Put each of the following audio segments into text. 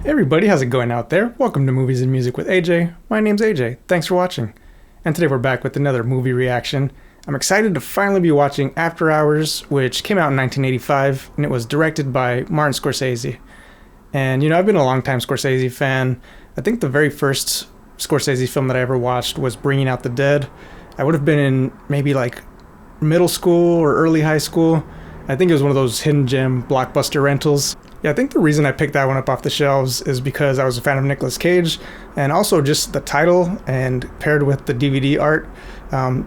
Hey everybody, how's it going out there? Welcome to Movies and Music with AJ. My name's AJ. Thanks for watching. And today we're back with another movie reaction. I'm excited to finally be watching After Hours, which came out in 1985, and it was directed by Martin Scorsese. And I've been a longtime Scorsese fan. I think the very first Scorsese film that I ever watched was Bringing Out the Dead. I would have been in maybe like middle school or early high school. I think it was one of those hidden gem Blockbuster rentals. Yeah, I think the reason I picked that one up off the shelves is because I was a fan of Nicolas Cage, and also just the title and paired with the DVD art.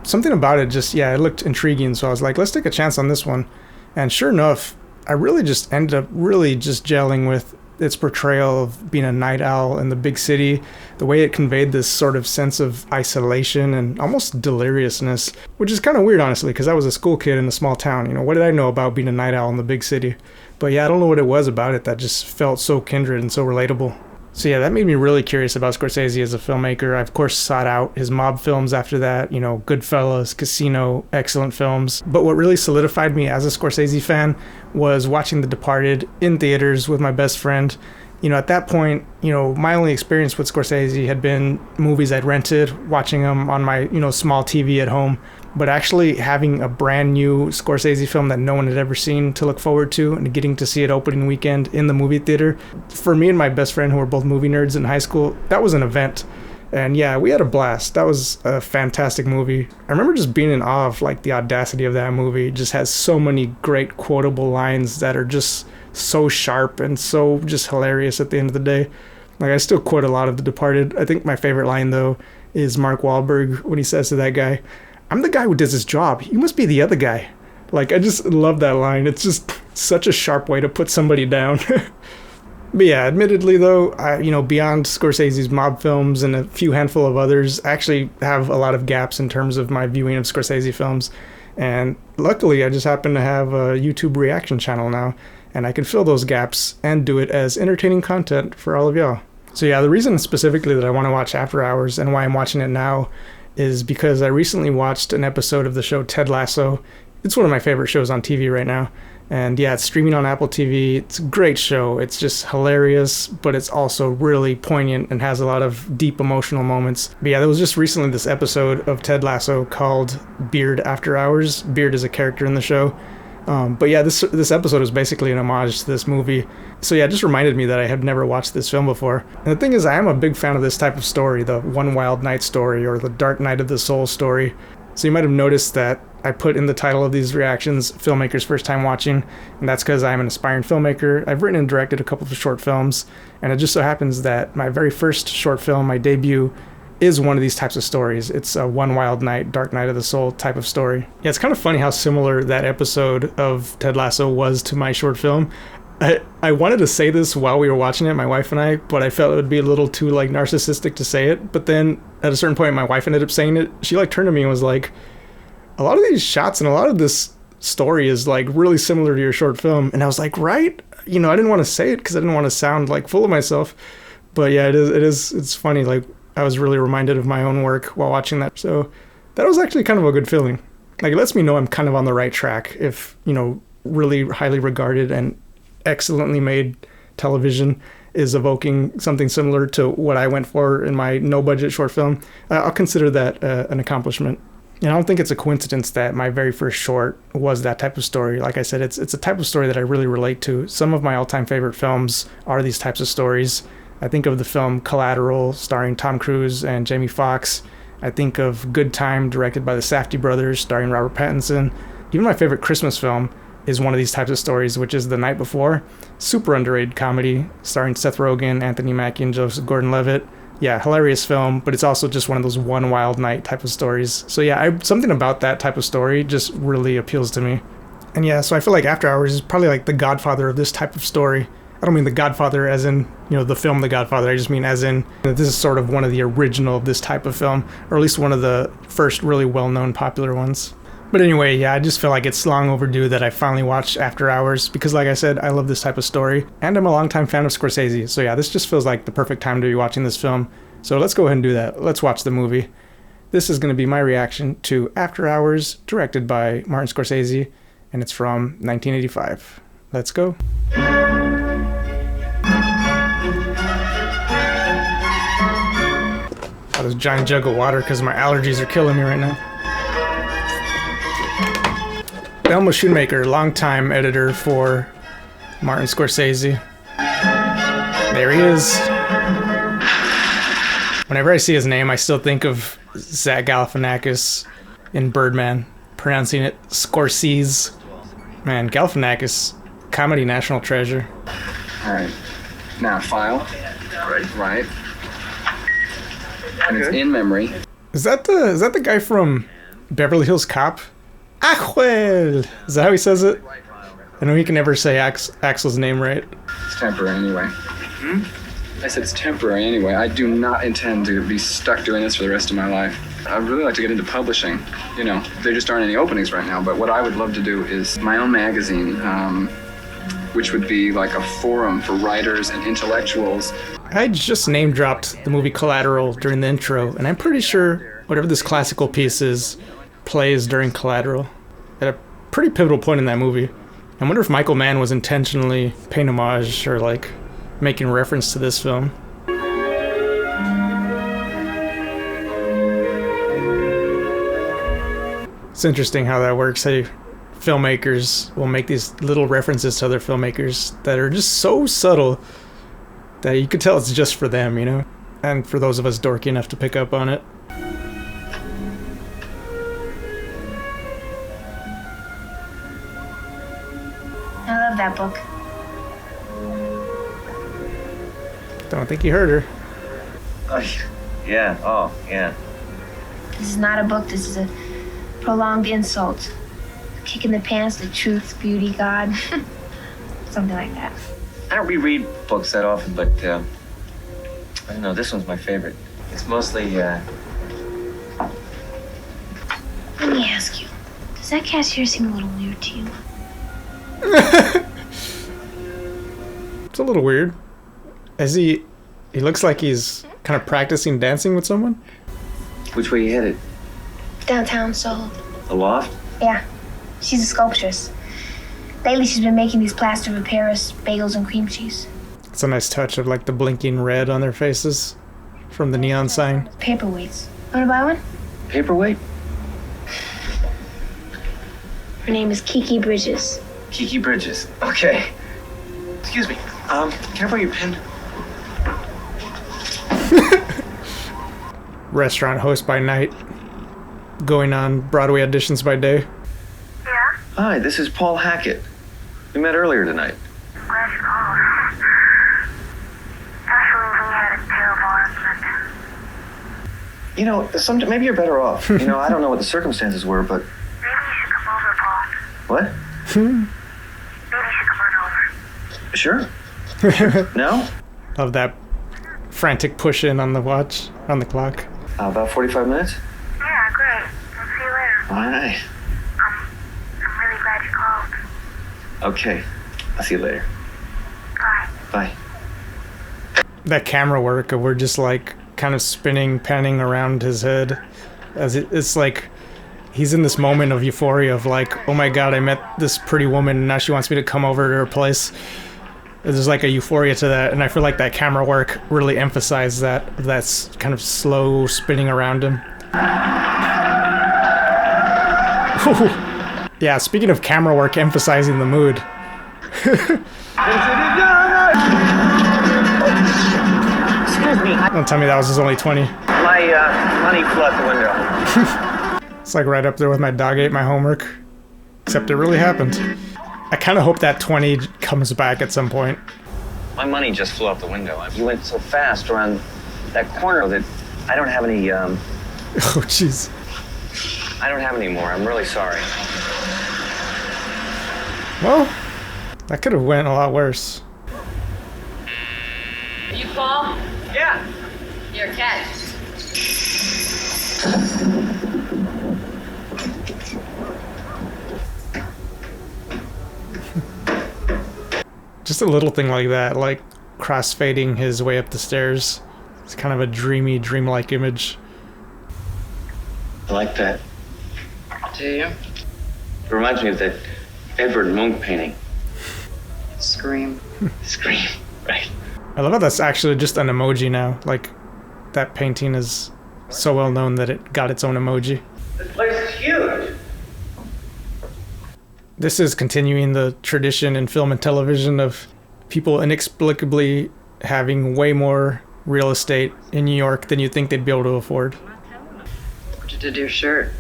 Something about it it looked intriguing, so I was like, let's take a chance on this one. And sure enough, I really just ended up gelling with its portrayal of being a night owl in the big city, the way it conveyed this sort of sense of isolation and almost deliriousness, which is kind of weird, honestly, because I was a school kid in a small town. What did I know about being a night owl in the big city? But yeah, I don't know what it was about it that just felt so kindred and so relatable. So yeah, that made me really curious about Scorsese as a filmmaker. I, of course, sought out his mob films after that, Goodfellas, Casino, excellent films. But what really solidified me as a Scorsese fan was watching The Departed in theaters with my best friend. At that point, my only experience with Scorsese had been movies I'd rented, watching them on my, small TV at home. But actually having a brand new Scorsese film that no one had ever seen to look forward to and getting to see it opening weekend in the movie theater, for me and my best friend, who were both movie nerds in high school, that was an event. And yeah, we had a blast. That was a fantastic movie. I remember just being in awe of the audacity of that movie. It just has so many great quotable lines that are just so sharp and so just hilarious at the end of the day. I still quote a lot of The Departed. I think my favorite line, though, is Mark Wahlberg when he says to that guy, "I'm the guy who does his job. You must be the other guy." I just love that line. It's just such a sharp way to put somebody down. But yeah, admittedly though, beyond Scorsese's mob films and a few handful of others, I actually have a lot of gaps in terms of my viewing of Scorsese films. And luckily, I just happen to have a YouTube reaction channel now, and I can fill those gaps and do it as entertaining content for all of y'all. So yeah, the reason specifically that I want to watch After Hours and why I'm watching it now is because I recently watched an episode of the show Ted Lasso. It's one of my favorite shows on TV right now. And yeah, it's streaming on Apple TV. It's a great show. It's just hilarious, but it's also really poignant and has a lot of deep emotional moments. But yeah, there was just recently this episode of Ted Lasso called Beard After Hours. Beard is a character in the show. But yeah, this episode is basically an homage to this movie. So yeah, it just reminded me that I had never watched this film before. And the thing is, I am a big fan of this type of story, the One Wild Night story or the Dark Night of the Soul story. So you might have noticed that I put in the title of these reactions, Filmmaker's First Time Watching, and that's because I'm an aspiring filmmaker. I've written and directed a couple of short films, and it just so happens that my very first short film, my debut, is one of these types of stories. It's a One Wild Night, Dark Night of the Soul type of story. Yeah, it's kind of funny how similar that episode of Ted Lasso was to my short film. I wanted to say this while we were watching it, my wife and I, but I felt it would be a little too narcissistic to say it. But then at a certain point, my wife ended up saying it. She turned to me and was like, "A lot of these shots and a lot of this story is really similar to your short film." And I was like, right? I didn't want to say it because I didn't want to sound full of myself. But yeah, it's funny. I was really reminded of my own work while watching that. So that was actually kind of a good feeling. It lets me know I'm kind of on the right track if, really highly regarded and excellently made television is evoking something similar to what I went for in my no-budget short film. I'll consider that an accomplishment. And I don't think it's a coincidence that my very first short was that type of story. Like I said, it's a type of story that I really relate to. Some of my all-time favorite films are these types of stories. I think of the film Collateral, starring Tom Cruise and Jamie Foxx. I think of Good Time, directed by the Safdie brothers, starring Robert Pattinson. Even my favorite Christmas film is one of these types of stories, which is The Night Before. Super underrated comedy, starring Seth Rogen, Anthony Mackie, and Joseph Gordon-Levitt. Yeah, hilarious film, but it's also just one of those one wild night type of stories. So yeah, something about that type of story just really appeals to me. And yeah, so I feel like After Hours is probably the godfather of this type of story. I don't mean the Godfather as in, the film The Godfather. I just mean as in, this is sort of one of the original of this type of film, or at least one of the first really well-known popular ones. But anyway, yeah, I just feel like it's long overdue that I finally watched After Hours because, like I said, I love this type of story, and I'm a longtime fan of Scorsese. So yeah, this just feels like the perfect time to be watching this film. So let's go ahead and do that. Let's watch the movie. This is going to be my reaction to After Hours, directed by Martin Scorsese, and it's from 1985. Let's go. Got this giant jug of water because my allergies are killing me right now. Elmo Shoemaker, longtime editor for Martin Scorsese. There he is. Whenever I see his name, I still think of Zach Galifianakis in Birdman, pronouncing it Scorsese. Man, Galifianakis, comedy national treasure. All right. Now, file. Right. And it's in memory. Is that the guy from Beverly Hills Cop? Axel! Is that how he says it? I know he can never say Axel's name right. It's temporary anyway. I said it's temporary anyway. I do not intend to be stuck doing this for the rest of my life. I'd really like to get into publishing. You know, there just aren't any openings right now, but what I would love to do is my own magazine, which would be like a forum for writers and intellectuals. I just name dropped the movie Collateral during the intro, and I'm pretty sure whatever this classical piece is plays during Collateral at a pretty pivotal point in that movie. I wonder if Michael Mann was intentionally paying homage or like making reference to this film. It's interesting how that works. How filmmakers will make these little references to other filmmakers that are just so subtle that you could tell it's just for them, you know? And for those of us dorky enough to pick up on it. I love that book. Don't think you heard her. Yeah, oh, yeah. This is not a book, this is a prolonged insult. Kick in the pants, the truth, beauty, God. Something like that. I don't reread books that often, but I don't know, this one's my favorite. It's mostly, Let me ask you, does that cashier seem a little weird to you? It's a little weird. He looks like he's kind of practicing dancing with someone. Which way you headed? Downtown Seoul. The loft? Yeah, she's a sculptress. Lately she's been making these plaster of Paris bagels and cream cheese. It's a nice touch of like the blinking red on their faces from the neon sign. Paperweights. Wanna buy one? Paperweight? Her name is Kiki Bridges. Kiki Bridges. Okay. Excuse me. Can I borrow your pen? Restaurant host by night, going on Broadway auditions by day. Yeah? Hi, this is Paul Hackett. We met earlier tonight. Glad you called. Actually, we had a terrible argument. You know, maybe you're better off. You know, I don't know what the circumstances were, but... Maybe you should come over, Paul. What? Maybe you should come on over. Sure. No? Love that frantic push in on the watch, on the clock. About 45 minutes? Yeah, great. I'll see you later. All right. I'm really glad you called. Okay. I'll see you later. Bye. Bye. That camera work, we're just like kind of spinning, panning around his head. It's like he's in this moment of euphoria of like, oh my god, I met this pretty woman and now she wants me to come over to her place. There's like a euphoria to that, and I feel like that camera work really emphasized that. That's kind of slow spinning around him. Yeah, speaking of camera work emphasizing the mood. Excuse me. Don't tell me that was his only 20. My money flew out the window. It's like right up there with my dog ate my homework. Except it really happened. I kind of hope that 20 comes back at some point. My money just flew out the window. You went so fast around that corner that I don't have any, Oh, jeez. I don't have any more. I'm really sorry. Well, that could have went a lot worse. You Paul? Yeah. Your cat. Just a little thing like that, like cross-fading his way up the stairs. It's kind of a dreamy, dreamlike image. I like that. Do you? It reminds me of that Edvard Munch painting. Scream. Scream. Right. I love how that's actually just an emoji now. Like, that painting is So well known that it got its own emoji. This place is huge. This is continuing the tradition in film and television of people inexplicably having way more real estate in New York than you think they'd be able to afford. What you did to your shirt?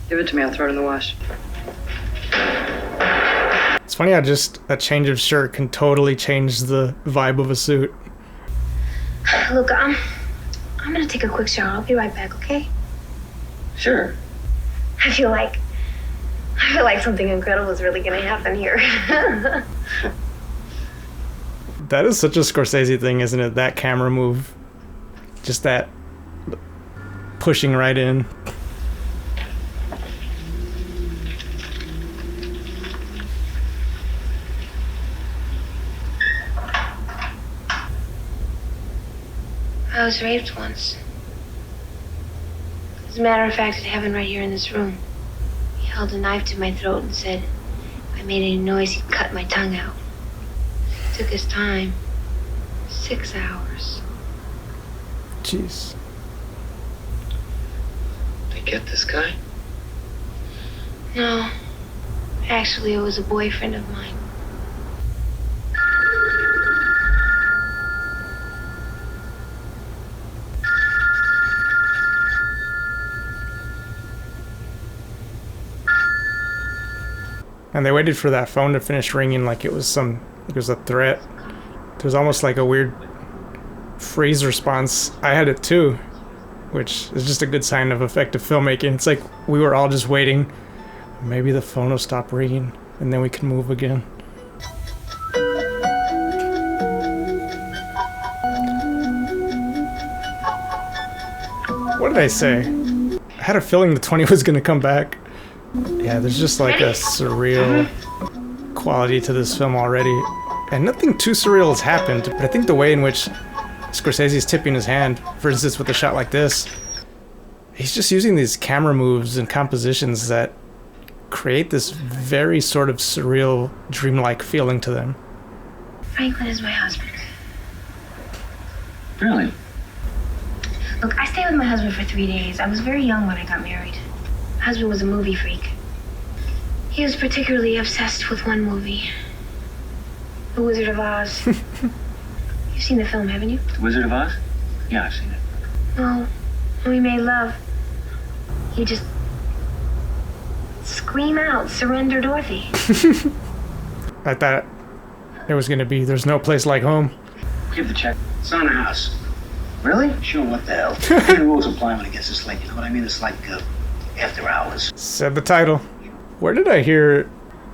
Give it to me, I'll throw it in the wash. It's funny how just a change of shirt can totally change the vibe of a suit. Look, I'm gonna take a quick shower. I'll be right back, okay? Sure. I feel like something incredible is really gonna happen here. That is such a Scorsese thing, isn't it? That camera move. Just that pushing right in. I was raped once. As a matter of fact, it happened right here in this room. He held a knife to my throat and said, if I made any noise, he'd cut my tongue out. It took his time. 6 hours. Jeez. They get this guy? No. Actually, it was a boyfriend of mine. And they waited for that phone to finish ringing like it was a threat. There was almost like a weird freeze response. I had it too, which is just a good sign of effective filmmaking. It's like we were all just waiting. Maybe the phone will stop ringing and then we can move again. What did I say? I had a feeling the 20 was gonna come back. Yeah, there's just like a surreal quality to this film already. And nothing too surreal has happened, but I think the way in which Scorsese's tipping his hand, for instance with a shot like this, he's just using these camera moves and compositions that create this very sort of surreal, dreamlike feeling to them. Franklin is my husband. Really? Look, I stayed with my husband for 3 days. I was very young when I got married. My husband was a movie freak. He was particularly obsessed with one movie. The Wizard of Oz. You've seen the film, haven't you? The Wizard of Oz? Yeah, I've seen it. Well, when we made love, he just scream out, surrender Dorothy. I thought it was gonna be There's No Place Like Home. Give the check. It's on the house. Really? Sure, what the hell? The rules apply when it gets this late, you know what I mean? It's like after hours. Said the title. Where did I hear,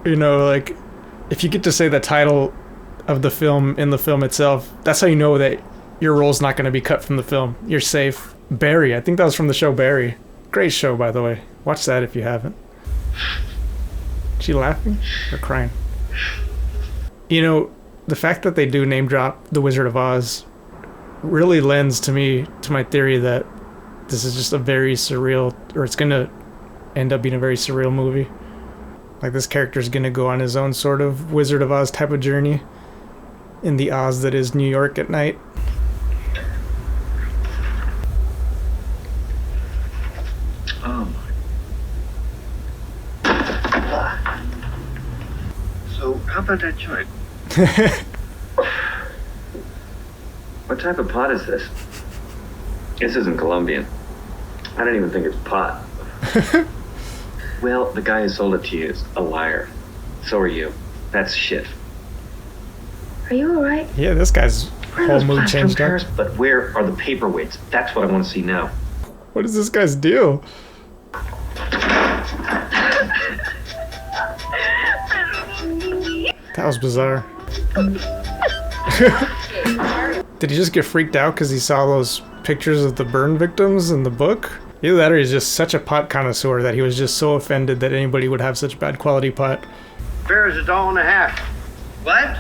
like, if you get to say the title of the film in the film itself, that's how you know that your role's not going to be cut from the film. You're safe. Barry. I think that was from the show Barry. Great show, by the way. Watch that if you haven't. Is she laughing or crying? The fact that they do name drop The Wizard of Oz really lends to my theory that this is just a very surreal, or it's going to end up being a very surreal movie. Like, this character's going to go on his own sort of Wizard of Oz type of journey in the Oz that is New York at night. Oh my. So, how about that joint? What type of pot is this? This isn't Colombian. I don't even think it's pot. Well, the guy who sold it to you is a liar. So are you. That's shit. Are you alright? Yeah, this guy's whole mood changed up. But where are the paperweights? That's what I want to see now. What is this guy's deal? That was bizarre. Did he just get freaked out because he saw those pictures of the burn victims in the book? Either that or he's just such a pot connoisseur that he was just so offended that anybody would have such bad quality pot. Fare is $1.50. What?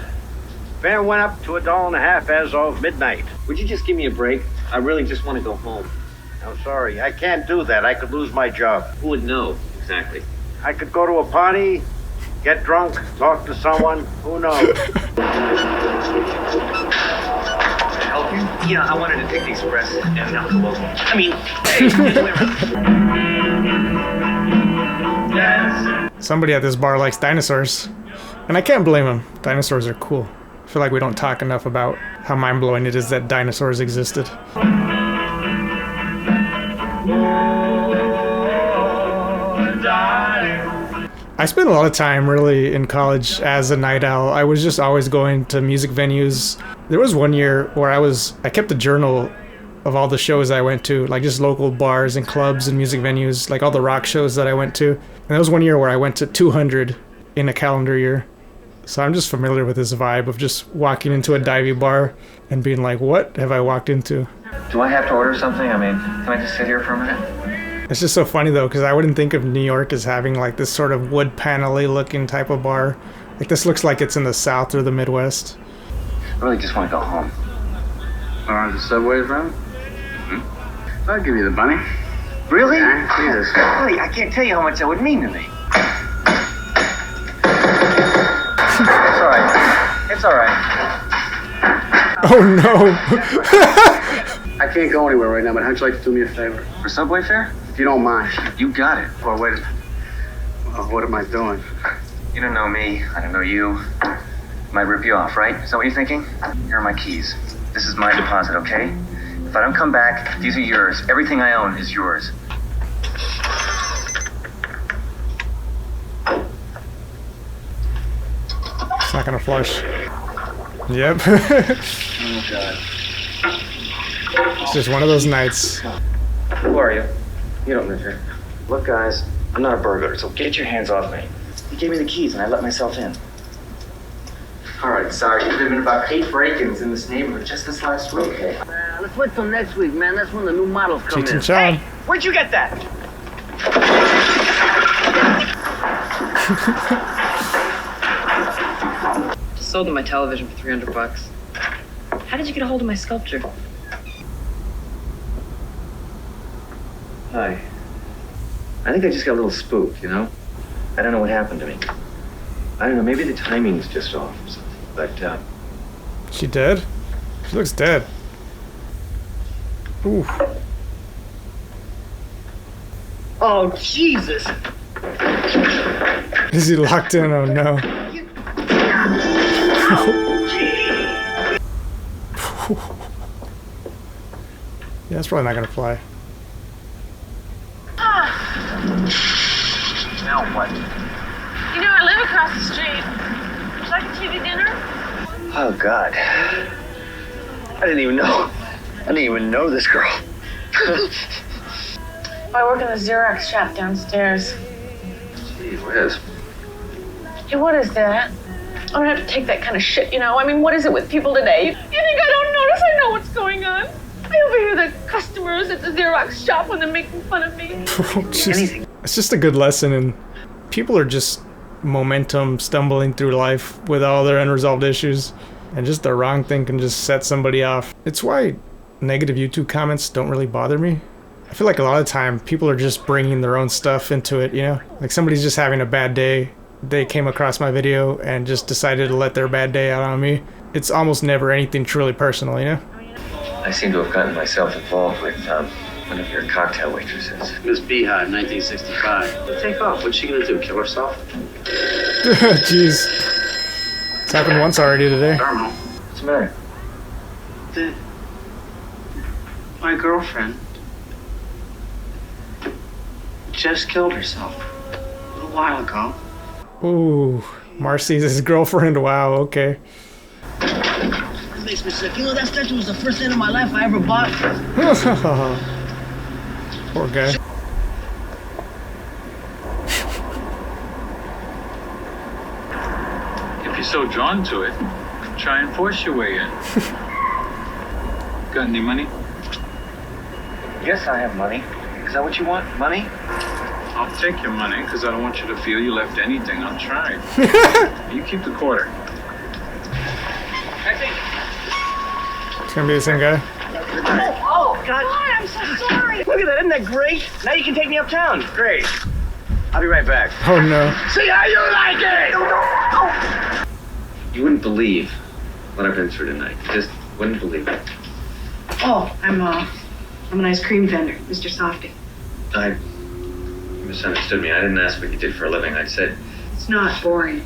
Fare went up to $1.50 as of midnight. Would you just give me a break? I really just want to go home. I'm sorry, I can't do that. I could lose my job. Who would know exactly? I could go to a party, get drunk, talk to someone. Who knows? Help Yeah, I wanted to take the express and not the local. I mean, hey, yes. Somebody at this bar likes dinosaurs. And I can't blame him. Dinosaurs are cool. I feel like we don't talk enough about how mind-blowing it is that dinosaurs existed. I spent a lot of time really in college as a night owl. I was just always going to music venues. There was one year where I kept a journal of all the shows I went to, like just local bars and clubs and music venues, like all the rock shows that I went to. And there was one year where I went to 200 in a calendar year. So I'm just familiar with this vibe of just walking into a divey bar and being like, what have I walked into? Do I have to order something? I mean, can I just sit here for a minute? It's just so funny though, because I wouldn't think of New York as having like this sort of wood panel-y looking type of bar. Like this looks like it's in the South or the Midwest. I really just want to go home. Aren't the subways run? Mm-hmm. I'll give you the money. Really? Yeah, Jesus. Really, I can't tell you how much that would mean to me. It's all right. It's all right. Oh no! I can't go anywhere right now, but how'd you like to do me a favor? For subway fare? If you don't mind. You got it. Well, wait a minute. Well, what am I doing? You don't know me. I don't know you. Might rip you off, right? Is that what you're thinking? Here are my keys. This is my deposit, okay? If I don't come back, these are yours. Everything I own is yours. It's not gonna flush. Yep. Oh, God. It's just one of those nights. Who are you? You don't live here. Look, guys, I'm not a burglar, so get your hands off me. You gave me the keys and I let myself in. All right, sorry. There have been about 8 break-ins in this neighborhood just this last week. Okay. Let's wait till next week, man. That's when the new models come Cheech in. and Chong. Where'd you get that? Just sold them my television for $300. How did you get a hold of my sculpture? Hi. I think I just got a little spooked, you know? I don't know what happened to me. I don't know, maybe the timing's just off or something. But, She dead? She looks dead. Ooh. Oh, Jesus! Is he locked in? Oh no. Yeah, that's probably not gonna fly. now what? You know, I live across the street. Would you like a TV dinner? Oh, God. I didn't even know this girl. I work in the Xerox shop downstairs. Gee whiz. Hey, what is that? I don't have to take that kind of shit, you know? I mean, what is it with people today? You think I don't notice? I know what's going on. I overhear the customers at the Xerox shop when they're making fun of me. It's just a good lesson, and people are just momentum stumbling through life with all their unresolved issues, and just the wrong thing can just set somebody off. It's why negative YouTube comments don't really bother me. I feel like a lot of the time people are just bringing their own stuff into it, you know? Like somebody's just having a bad day, they came across my video and just decided to let their bad day out on me. It's almost never anything truly personal, you know? I seem to have gotten myself involved with one of your cocktail waitresses. Miss Beehive, 1965. Take off. What's she gonna do? Kill herself? Jeez. It's happened once already today. Terminal. What's the matter? My girlfriend just killed herself a little while ago. Ooh, Marcy's his girlfriend. Wow, okay. This makes me sick. You know, that statue was the first thing in my life I ever bought. Poor guy. If you're so drawn to it, try and force your way in. Got any money? Yes, I have money. Is that what you want? Money? I'll take your money because I don't want you to feel you left anything untried. You keep the quarter. It's gonna be the same guy. Oh, God, I'm so sorry. Look at that. Isn't that great? Now you can take me uptown. Great. I'll be right back. Oh no. See how you like it. You wouldn't believe what I've been through tonight. You just wouldn't believe it. Oh, I'm an ice cream vendor, Mr. Softy. You misunderstood me. I didn't ask what you did for a living. I said... It's not boring.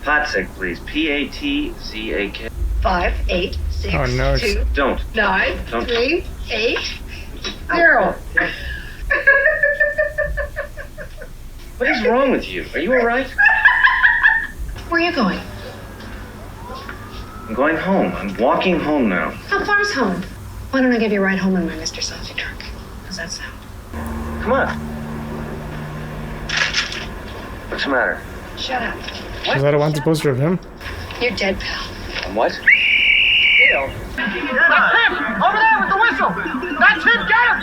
Patzak, please. P-A-T-Z-A-K. 5, 8, 6, Oh, no. 2, Don't. 9, Don't. 3, 8, 0. What is wrong with you? Are you all right? Where are you going? I'm going home. I'm walking home now. How far's home? Why don't I give you a ride home in my Mr. Softy truck? How's that sound? Come on. What's the matter? Shut up. Is that a wanted poster of him? You're dead, pal. What? That's him! Over there with the whistle! That's him! Get him!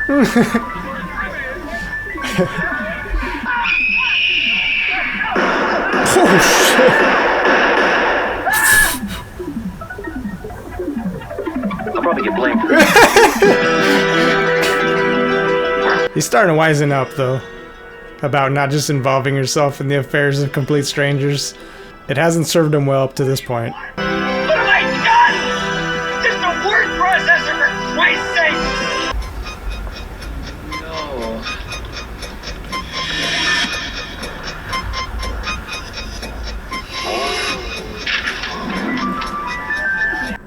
Oh, shit. I'll probably get blamed. He's starting to wisen up, though, about not just involving yourself in the affairs of complete strangers. It hasn't served him well up to this point. What have I done? Just a word processor, for Christ's sake!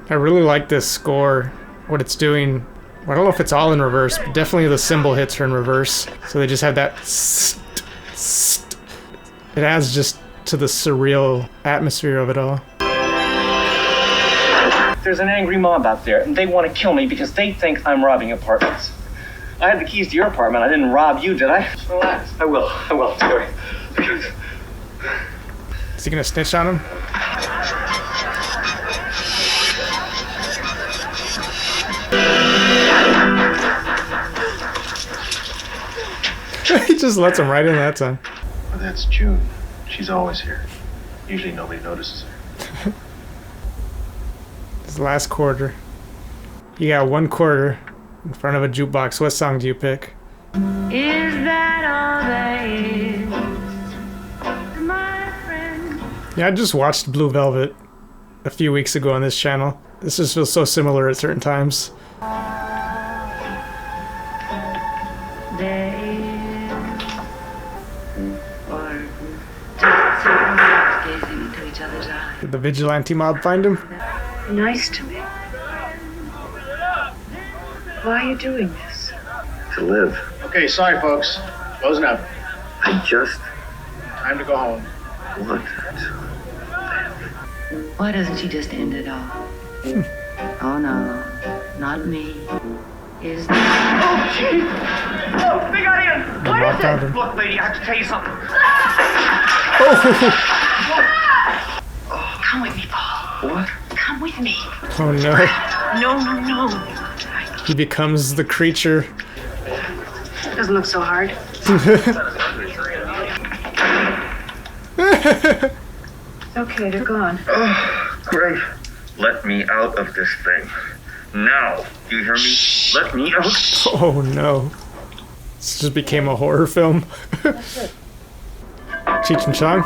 I really like this score, what it's doing. I don't know if it's all in reverse, but definitely the cymbal hits are in reverse. So they just have that it adds just to the surreal atmosphere of it all. There's an angry mob out there, and they want to kill me because they think I'm robbing apartments. I had the keys to your apartment. I didn't rob you, did I? Relax. I will. Sorry. Is he gonna snitch on him? He just lets him right in that time. Well, that's June. She's always here. Usually nobody notices her. This last quarter. You got 1 quarter in front of a jukebox. What song do you pick? Is that all there is, my friend? Yeah, I just watched Blue Velvet a few weeks ago on this channel. This just feels so similar at certain times. There is gazing into each other's eyes. Did the vigilante mob find him? Nice to me. Why are you doing this? To live. Okay, sorry, folks. Closing up. I just... Time to go home. What? Why doesn't she just end it all? Oh no, not me. Is that... Oh, gee! Oh, they got in! What is it? Look, lady, I have to tell you something. Come with me, Paul. What? Come with me. Oh no. No. He becomes the creature. Doesn't look so hard. Okay, they're gone. Oh, great. Let me out of this thing. Now. You hear me? Let me out. Oh no. This just became a horror film. Cheech and Chong?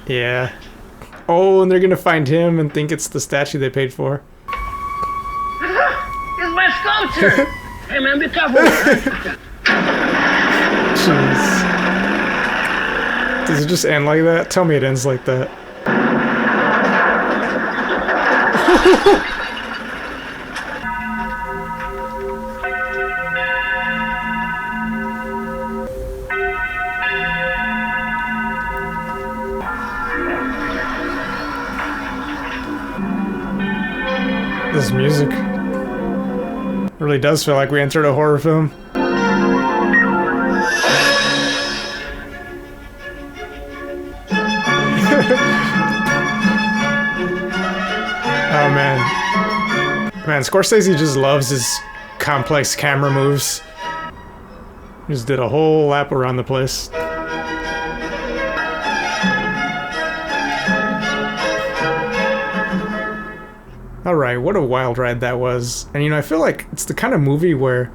Yeah. Oh, and they're gonna find him and think it's the statue they paid for. It's my sculpture! Hey man, be careful! Jeez. Does it just end like that? Tell me it ends like that. This music really does feel like we entered a horror film. Oh man. Man, Scorsese just loves his complex camera moves. Just did a whole lap around the place. Alright, what a wild ride that was. And I feel like it's the kind of movie where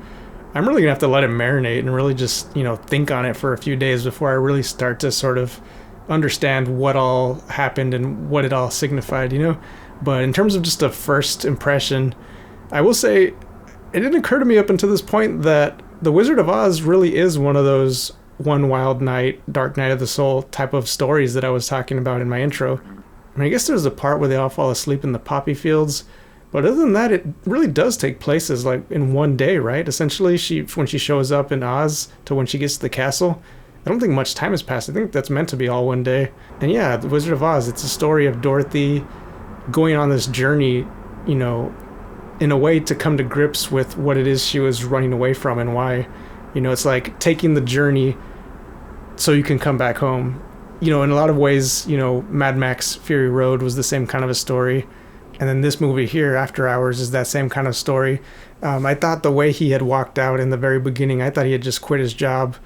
I'm really gonna have to let it marinate and really just, think on it for a few days before I really start to sort of understand what all happened and what it all signified, you know? But in terms of just a first impression, I will say it didn't occur to me up until this point that The Wizard of Oz really is one of those One Wild Night, Dark Night of the Soul type of stories that I was talking about in my intro. I mean, I guess there's a part where they all fall asleep in the poppy fields, but other than that, it really does take place as like in one day, right? Essentially, when she shows up in Oz to when she gets to the castle, I don't think much time has passed. I think that's meant to be all one day. And yeah, The Wizard of Oz, it's a story of Dorothy going on this journey, you know, in a way to come to grips with what it is she was running away from and why. You know, it's like taking the journey so you can come back home. You know, in a lot of ways, you know, Mad Max Fury Road was the same kind of a story. And then this movie here, After Hours, is that same kind of story. I thought the way he had walked out in the very beginning, I thought he had just quit his job.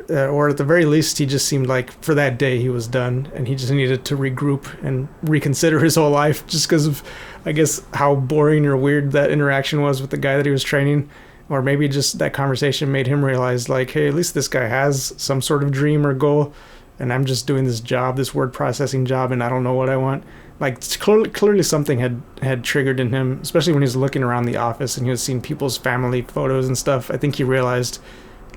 Or at the very least, he just seemed like for that day he was done. And he just needed to regroup and reconsider his whole life just because of, I guess, how boring or weird that interaction was with the guy that he was training. Or maybe just that conversation made him realize, like, hey, at least this guy has some sort of dream or goal. And I'm just doing this job, this word processing job, and I don't know what I want. Like, clearly something had triggered in him, especially when he was looking around the office and he was seeing people's family photos and stuff. I think he realized,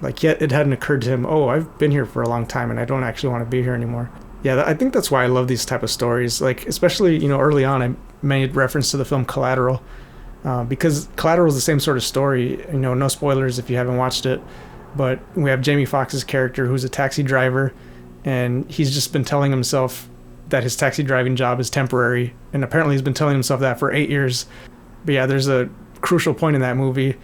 like, yet it hadn't occurred to him, oh, I've been here for a long time and I don't actually want to be here anymore. Yeah, I think that's why I love these type of stories. Like, especially, you know, early on, I made reference to the film Collateral, because Collateral is the same sort of story. You know, no spoilers if you haven't watched it, but we have Jamie Foxx's character who's a taxi driver, and he's just been telling himself that his taxi driving job is temporary, and apparently he's been telling himself that for 8 years. But yeah, there's a crucial point in that movie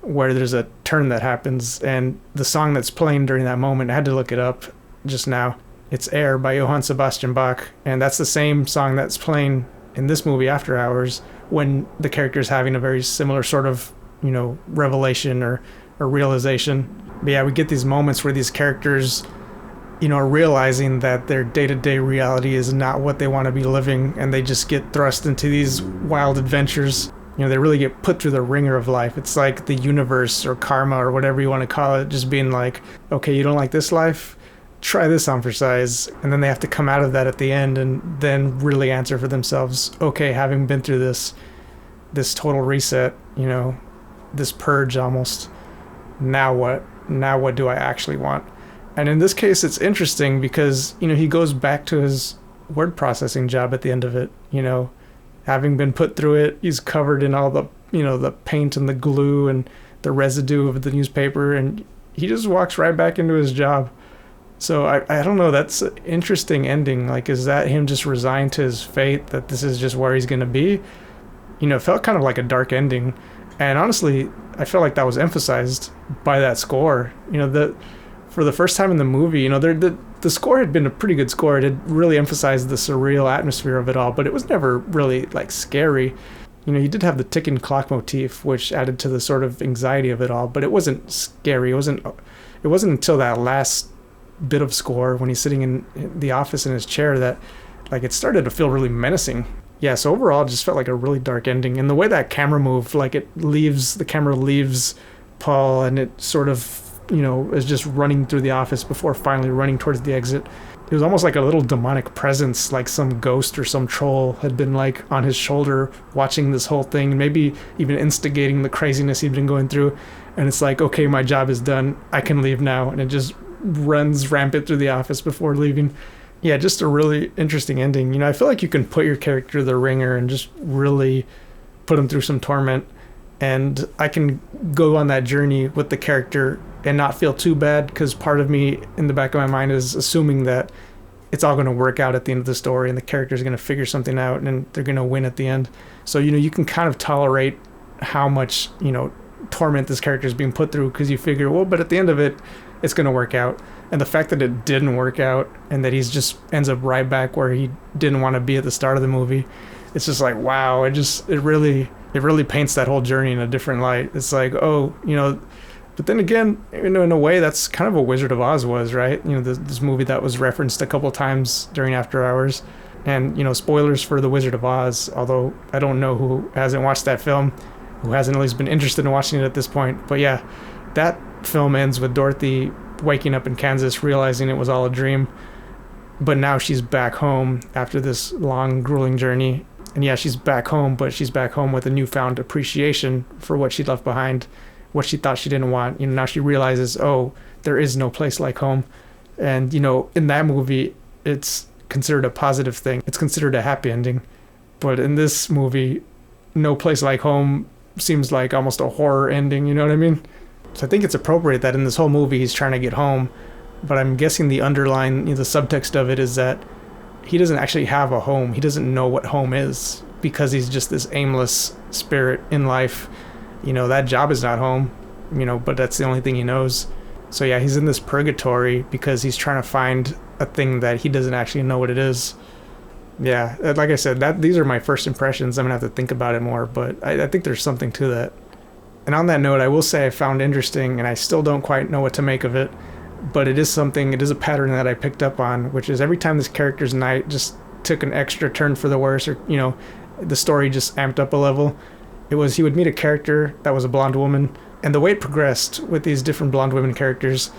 where there's a turn that happens, and the song that's playing during that moment, I had to look it up just now. It's Air by Johann Sebastian Bach, and that's the same song that's playing in this movie After Hours when the character's having a very similar sort of, you know, revelation or realization. But yeah, we get these moments where these characters, you know, are realizing that their day-to-day reality is not what they want to be living, and they just get thrust into these wild adventures. You know, they really get put through the ringer of life. It's like the universe or karma or whatever you want to call it, just being like, okay, you don't like this life? Try this on for size. And then they have to come out of that at the end and then really answer for themselves, okay, having been through this total reset, you know, this purge almost, now what? Now what do I actually want? And in this case, it's interesting because, you know, he goes back to his word processing job at the end of it, you know, having been put through it. He's covered in all the, you know, the paint and the glue and the residue of the newspaper, and he just walks right back into his job. So I don't know, that's an interesting ending. Like, is that him just resigned to his fate, that this is just where he's going to be? You know, it felt kind of like a dark ending. And honestly, I felt like that was emphasized by that score. You know, for the first time in the movie, you know, the score had been a pretty good score. It had really emphasized the surreal atmosphere of it all, but it was never really, like, scary. You know, you did have the ticking clock motif, which added to the sort of anxiety of it all, but it wasn't scary. It wasn't until that last bit of score when he's sitting in the office in his chair that, like, it started to feel really menacing. Yeah, so overall, it just felt like a really dark ending. And the way that camera moved, like, the camera leaves Paul, and it sort of, you know, is just running through the office before finally running towards the exit. It was almost like a little demonic presence, like some ghost or some troll had been, like, on his shoulder watching this whole thing, maybe even instigating the craziness he'd been going through. And it's like, okay, my job is done, I can leave now. And it just runs rampant through the office before leaving. Yeah, just a really interesting ending. You know, I feel like you can put your character through the ringer and just really put him through some torment, and I can go on that journey with the character and not feel too bad, because part of me in the back of my mind is assuming that it's all going to work out at the end of the story and the character's going to figure something out and they're going to win at the end. So, you know, you can kind of tolerate how much, you know, torment this character is being put through, because you figure, well, but at the end of it, it's going to work out. And the fact that it didn't work out and that he's just ends up right back where he didn't want to be at the start of the movie, it's just like, wow, it really paints that whole journey in a different light. It's like, oh, you know, but then again, you know, in a way, that's kind of what Wizard of Oz was, right? You know, this movie that was referenced a couple times during After Hours. And, you know, spoilers for The Wizard of Oz, although I don't know who hasn't watched that film, who hasn't at least been interested in watching it at this point. But yeah, that film ends with Dorothy waking up in Kansas, realizing it was all a dream. But now she's back home after this long, grueling journey. And yeah, she's back home, but she's back home with a newfound appreciation for what she left behind, what she thought she didn't want. You know, now she realizes, oh, there is no place like home. And, you know, in that movie, it's considered a positive thing. It's considered a happy ending. But in this movie, no place like home seems like almost a horror ending, you know what I mean? So I think it's appropriate that in this whole movie he's trying to get home, but I'm guessing the underlying, you know, the subtext of it is that he doesn't actually have a home. He doesn't know what home is because he's just this aimless spirit in life. You know, that job is not home, you know, but that's the only thing he knows. So yeah, he's in this purgatory because he's trying to find a thing that he doesn't actually know what it is. Yeah, like I said, these are my first impressions. I'm gonna have to think about it more, but I think there's something to that. And on that note, I will say I found interesting, and I still don't quite know what to make of it, but it is a pattern that I picked up on, which is every time this character's night just took an extra turn for the worse, or, you know, the story just amped up a level, it was he would meet a character that was a blonde woman, and the way it progressed with these different blonde women characters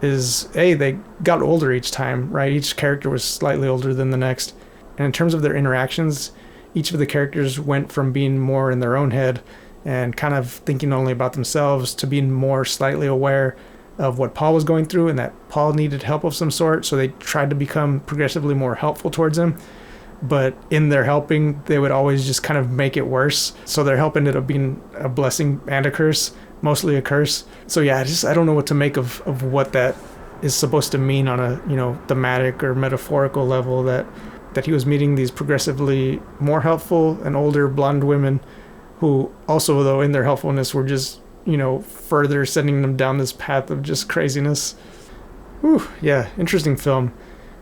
is, they got older each time, right? Each character was slightly older than the next. And in terms of their interactions, each of the characters went from being more in their own head and kind of thinking only about themselves to being more slightly aware of what Paul was going through and that Paul needed help of some sort. So they tried to become progressively more helpful towards him. But in their helping, they would always just kind of make it worse. So their help ended up being a blessing and a curse, mostly a curse. So yeah, I don't know what to make of what that is supposed to mean on a, you know, thematic or metaphorical level, that he was meeting these progressively more helpful and older blonde women who also, though, in their helpfulness were just, you know, further sending them down this path of just craziness. Whew, yeah, interesting film.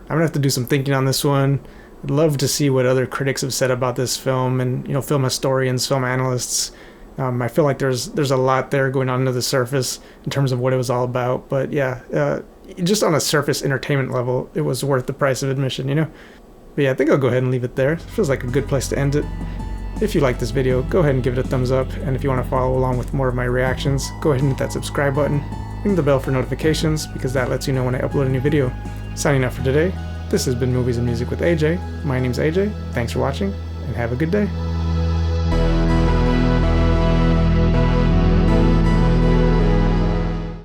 I'm gonna have to do some thinking on this one. I'd love to see what other critics have said about this film, and, you know, film historians, film analysts. I feel like there's a lot there going on under the surface in terms of what it was all about. But yeah, just on a surface entertainment level, it was worth the price of admission, you know? But yeah, I think I'll go ahead and leave it there. It feels like a good place to end it. If you like this video, go ahead and give it a thumbs up. And if you want to follow along with more of my reactions, go ahead and hit that subscribe button. Ring the bell for notifications, because that lets you know when I upload a new video. Signing out for today, this has been Movies and Music with AJ. My name's AJ. Thanks for watching, and have a good day.